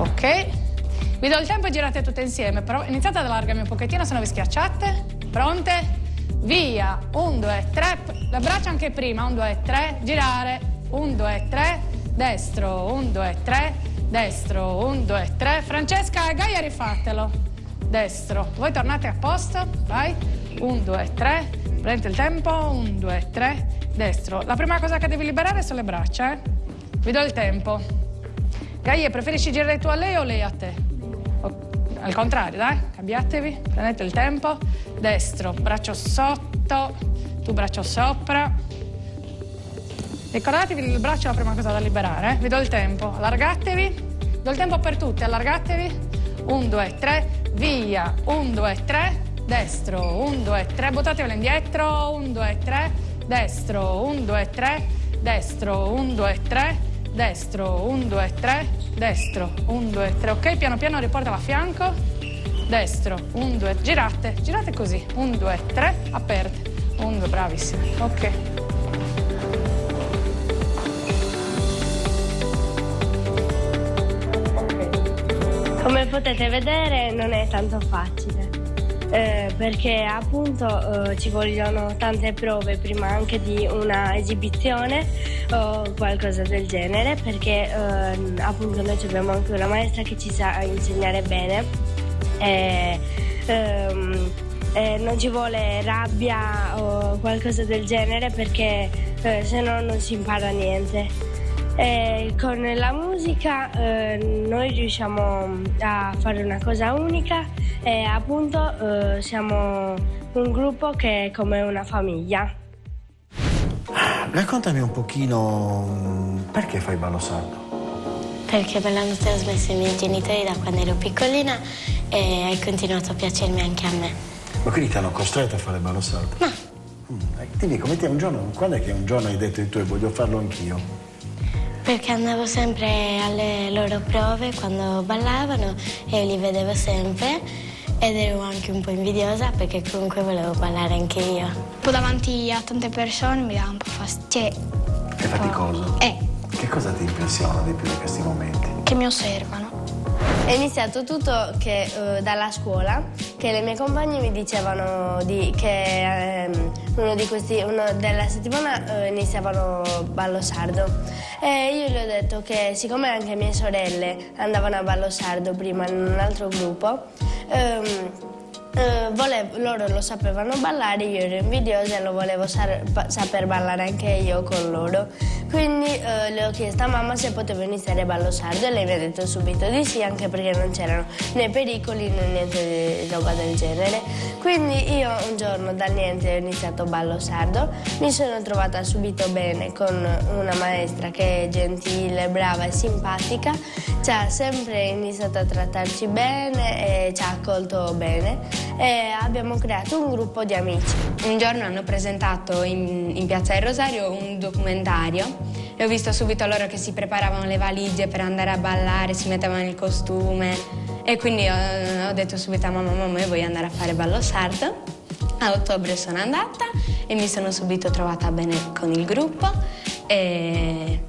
Ok. Vi do il tempo e girate tutte insieme, però iniziate ad allargarmi un pochettino, se no vi schiacciate. Pronte? Via. 1, 2, 3. Le braccia anche prima. 1, 2, 3. Girare. 1, 2, 3. Destro. 1, 2, 3. Destro. 1, 2, 3. Francesca e Gaia, rifatelo. Destro. Voi tornate a posto. Vai. 1, 2, 3. Prendete il tempo. 1, 2, 3. Destro. La prima cosa che devi liberare sono le braccia, Vi do il tempo. Gaia, preferisci girare tu a lei o lei a te? Al contrario, dai, cambiatevi, prendete il tempo. Destro, braccio sotto, tu braccio sopra. Ricordatevi il braccio è la prima cosa da liberare, Vi do il tempo, allargatevi. Do il tempo per tutti, allargatevi. 1, 2, 3, via. 1, 2, 3, destro. 1, 2, 3, buttatevela indietro. 1, 2, 3, destro. 1, 2, 3, destro. 1, 2, 3. Destro, 1, 2, 3, destro, 1, 2, 3, ok, piano piano riportala a fianco, destro, 1, 2, girate così, 1, 2, 3, aperte, 1, 2, bravissimi, ok. Come potete vedere non è tanto facile. Perché appunto ci vogliono tante prove prima anche di una esibizione o qualcosa del genere, perché appunto noi abbiamo anche una maestra che ci sa insegnare bene non ci vuole rabbia o qualcosa del genere, perché se no non si impara niente. Con la musica noi riusciamo a fare una cosa unica e appunto siamo un gruppo che è come una famiglia. Raccontami un pochino perché fai ballo sardo? Perché me l'hanno trasmesso i miei genitori da quando ero piccolina e hai continuato a piacermi anche a me. Ma quindi ti hanno costretto a fare ballo sardo? No. Dimmi, quando è che un giorno hai detto tu voglio farlo anch'io? Perché andavo sempre alle loro prove quando ballavano e io li vedevo sempre ed ero anche un po' invidiosa perché comunque volevo ballare anche io. Poi davanti a tante persone mi dà un po' fastidio. È faticoso? Che cosa ti impressiona di più in questi momenti? Che mi osservano. È iniziato tutto dalla scuola, che le mie compagne mi dicevano che uno della settimana iniziavano ballo sardo. E io gli ho detto che siccome anche mie sorelle andavano a ballo sardo prima in un altro gruppo, loro lo sapevano ballare, io ero invidiosa e lo volevo saper ballare anche io con loro. Quindi le ho chiesto a mamma se potevo iniziare ballo sardo e lei mi ha detto subito di sì, anche perché non c'erano né pericoli né niente di roba del genere. Quindi io un giorno dal niente ho iniziato ballo sardo, mi sono trovata subito bene con una maestra che è gentile, brava e simpatica, ci ha sempre iniziato a trattarci bene e ci ha accolto bene e abbiamo creato un gruppo di amici. Un giorno hanno presentato in Piazza del Rosario un documentario e ho visto subito loro che si preparavano le valigie per andare a ballare, si mettevano il costume e quindi ho detto subito a mamma io voglio andare a fare ballo sardo. A ottobre sono andata e mi sono subito trovata bene con il gruppo e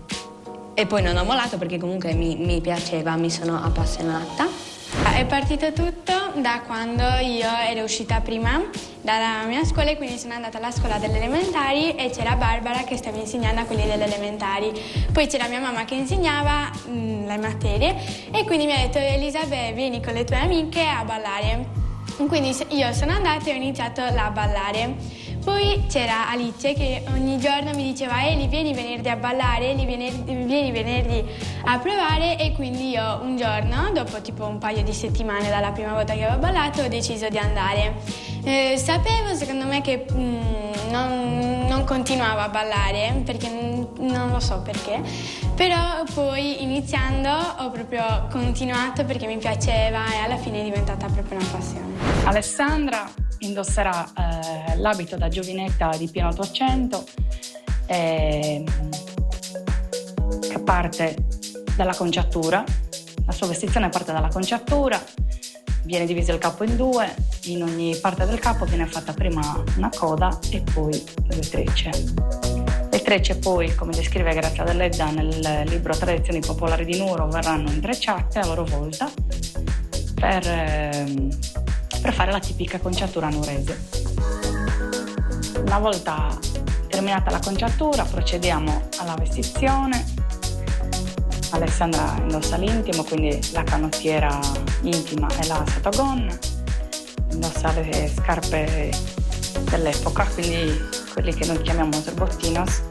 poi non ho mollato perché comunque mi piaceva, mi sono appassionata. È partito tutto da quando io ero uscita prima dalla mia scuola e quindi sono andata alla scuola delle elementari e c'era Barbara che stava insegnando a quelli delle elementari. Poi c'era mia mamma che insegnava le materie e quindi mi ha detto Elisabeth vieni con le tue amiche a ballare. Quindi io sono andata e ho iniziato a ballare. Poi c'era Alice che ogni giorno mi diceva Eli vieni venerdì a ballare, vieni venerdì a provare e quindi io un giorno, dopo tipo un paio di settimane dalla prima volta che avevo ballato, ho deciso di andare. Sapevo secondo me che non continuavo a ballare perché non lo so perché, però poi iniziando ho proprio continuato perché mi piaceva e alla fine è diventata proprio una passione. Alessandra indosserà l'abito da giovinetta di pieno 800 che parte dalla conciatura. La sua vestizione parte dalla conciatura, viene diviso il capo in due, in ogni parte del capo viene fatta prima una coda e poi le trecce. Le Trecce poi, come descrive Grazia Deledda nel libro Tradizioni popolari di Nuoro, verranno intrecciate a loro volta per fare la tipica conciatura nuorese. Una volta terminata la conciatura procediamo alla vestizione. Alessandra indossa l'intimo, quindi la canottiera intima e la sotogonna, indossa le scarpe dell'epoca, quindi quelli che noi chiamiamo serbotinos,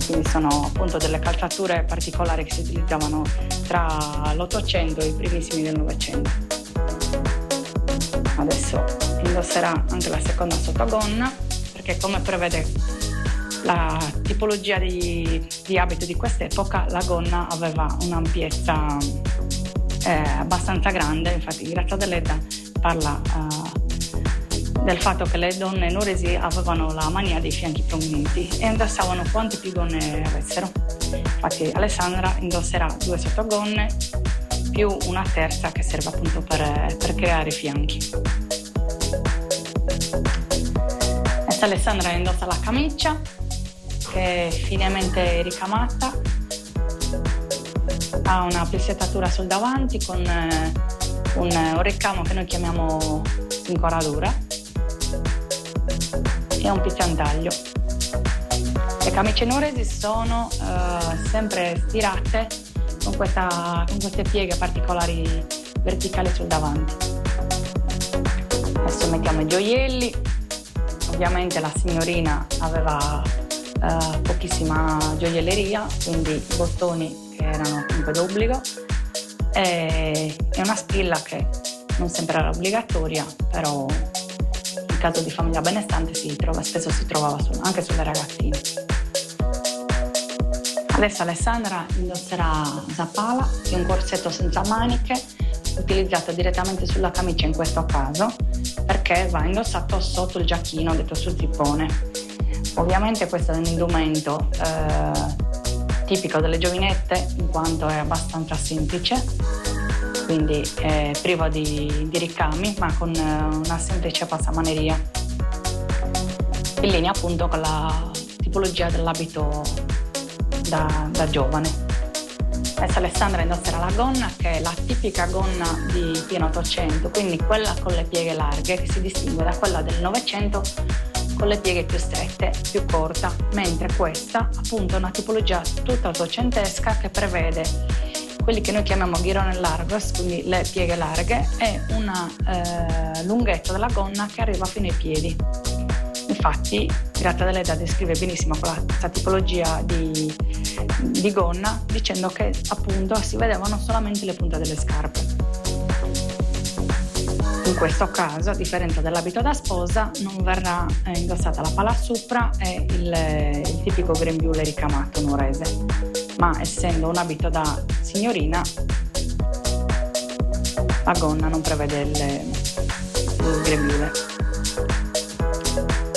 quindi sono appunto delle calzature particolari che si utilizzavano tra l'Ottocento e i primissimi del Novecento. Adesso indosserà anche la seconda sottogonna, perché come prevede la tipologia di abito di quest'epoca, la gonna aveva un'ampiezza abbastanza grande. Infatti Grazia Deledda parla del fatto che le donne nuoresi avevano la mania dei fianchi prominenti e indossavano quante più gonne avessero. Infatti Alessandra indosserà 2 sottogonne più una terza che serve appunto per creare i fianchi. Adesso Alessandra indossa la camicia, che è finemente ricamata, ha una plissettatura sul davanti con un ricamo che noi chiamiamo incoradura e un pizzantaglio. Le camicie nuoresi sono sempre stirate con queste pieghe particolari verticali sul davanti. Adesso mettiamo i gioielli. Ovviamente la signorina aveva pochissima gioielleria, quindi i bottoni che erano comunque d'obbligo e una spilla che non sempre era obbligatoria, però in caso di famiglia benestante spesso si trovava anche sulle ragazzine. Adesso Alessandra indosserà zappala, che è un corsetto senza maniche utilizzato direttamente sulla camicia in questo caso, perché va indossato sotto il giacchino, detto sul zippone. Ovviamente questo è un indumento tipico delle giovinette, in quanto è abbastanza semplice, quindi è privo di ricami, ma con una semplice passamaneria, in linea appunto con la tipologia dell'abito da giovane. Adesso Alessandra indosserà la gonna, che è la tipica gonna di pieno Ottocento, quindi quella con le pieghe larghe, che si distingue da quella del Novecento con le pieghe più strette, più corta, mentre questa appunto è una tipologia tutta ottocentesca che prevede quelli che noi chiamiamo ghirone largos, quindi le pieghe larghe, e una lunghezza della gonna che arriva fino ai piedi. Infatti Grazia Deledda descrive benissimo questa tipologia di gonna, dicendo che appunto si vedevano solamente le punte delle scarpe. In questo caso, a differenza dell'abito da sposa, non verrà indossata la pala supra e il tipico grembiule ricamato nuorese, ma essendo un abito da signorina, la gonna non prevede il grembiule.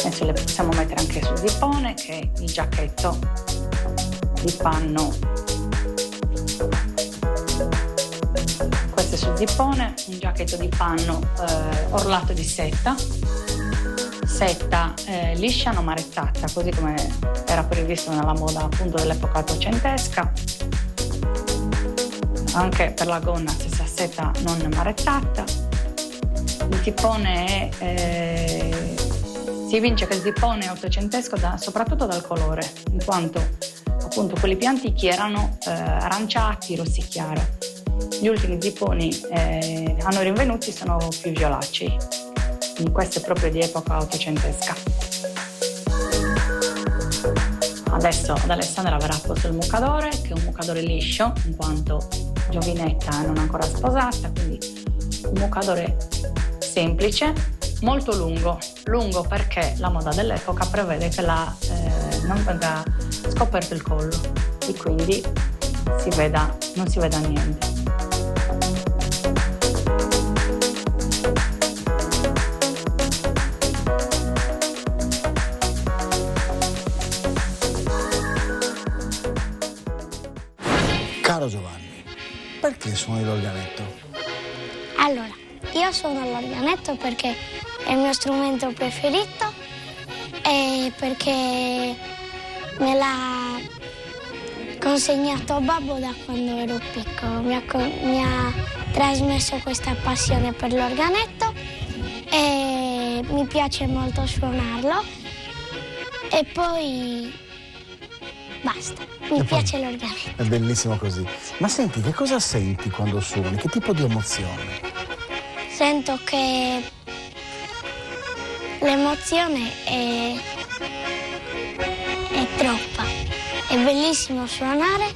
Adesso le possiamo mettere anche sul zippone, che è il giacchetto di panno. Questo è sul zippone, un giacchetto di panno orlato di setta liscia non marettata, così come era previsto nella moda appunto dell'epoca ottocentesca. Anche per la gonna stessa setta non marettata. Il zippone si evince che il zippone è ottocentesco soprattutto dal colore, in quanto appunto quelli più antichi erano aranciati, rossi chiaro. Gli ultimi zipponi a noi rinvenuti sono più violacei, quindi questo è proprio di epoca ottocentesca. Adesso ad Alessandra verrà posto il mucadore, che è un mucadore liscio, in quanto giovinetta e non ancora sposata, quindi un mucadore semplice, molto lungo perché la moda dell'epoca prevede che non venga scoperto il collo e quindi non si veda niente. Caro Giovanni, perché suoni l'organetto? Allora, io suono l'organetto perché è il mio strumento preferito e perché me l'ha consegnato babbo da quando ero piccolo. Mi ha trasmesso questa passione per l'organetto e mi piace molto suonarlo. E poi basta, mi piace l'organetto. È bellissimo così. Ma senti, che cosa senti quando suoni? Che tipo di emozione? Sento che l'emozione è troppa. È bellissimo suonare,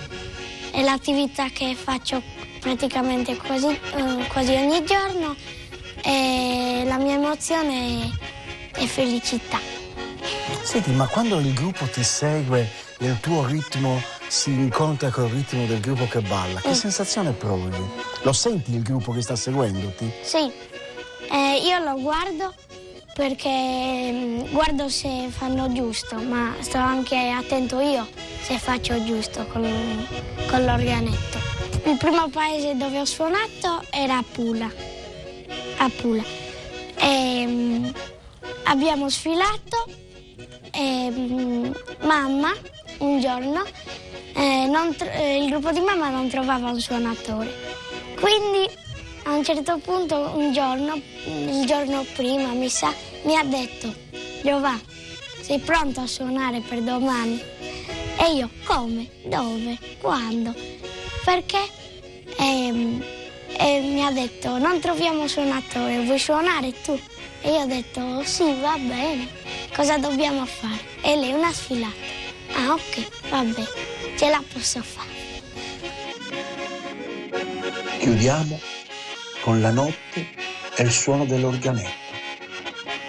è l'attività che faccio praticamente quasi ogni giorno e la mia emozione è felicità. Senti, ma quando il gruppo ti segue e il tuo ritmo si incontra col ritmo del gruppo che balla, che sensazione provi? Lo senti il gruppo che sta seguendoti? Sì, io lo guardo perché guardo se fanno giusto, ma sto anche attento io se faccio giusto con l'organetto. Il primo paese dove ho suonato era a Pula. Abbiamo sfilato e mamma un giorno, il gruppo di mamma non trovava un suonatore. Quindi a un certo punto un giorno, il giorno prima mi sa, mi ha detto: Giovanni, sei pronto a suonare per domani? E io: come? Dove? Quando? Perché? E mi ha detto: non troviamo suonatore, vuoi suonare tu? E io ho detto: sì, va bene, cosa dobbiamo fare? E lei: una sfilata. Ah, ok, va bene, ce la posso fare. Chiudiamo con la notte e il suono dell'organetto.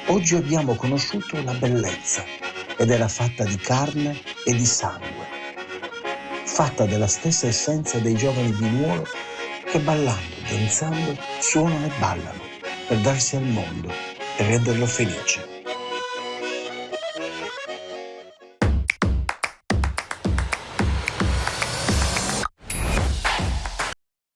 Oggi abbiamo conosciuto la bellezza ed era fatta di carne e di sangue, fatta della stessa essenza dei giovani di Nuoro che ballando, danzando, suonano e ballano per darsi al mondo e renderlo felice.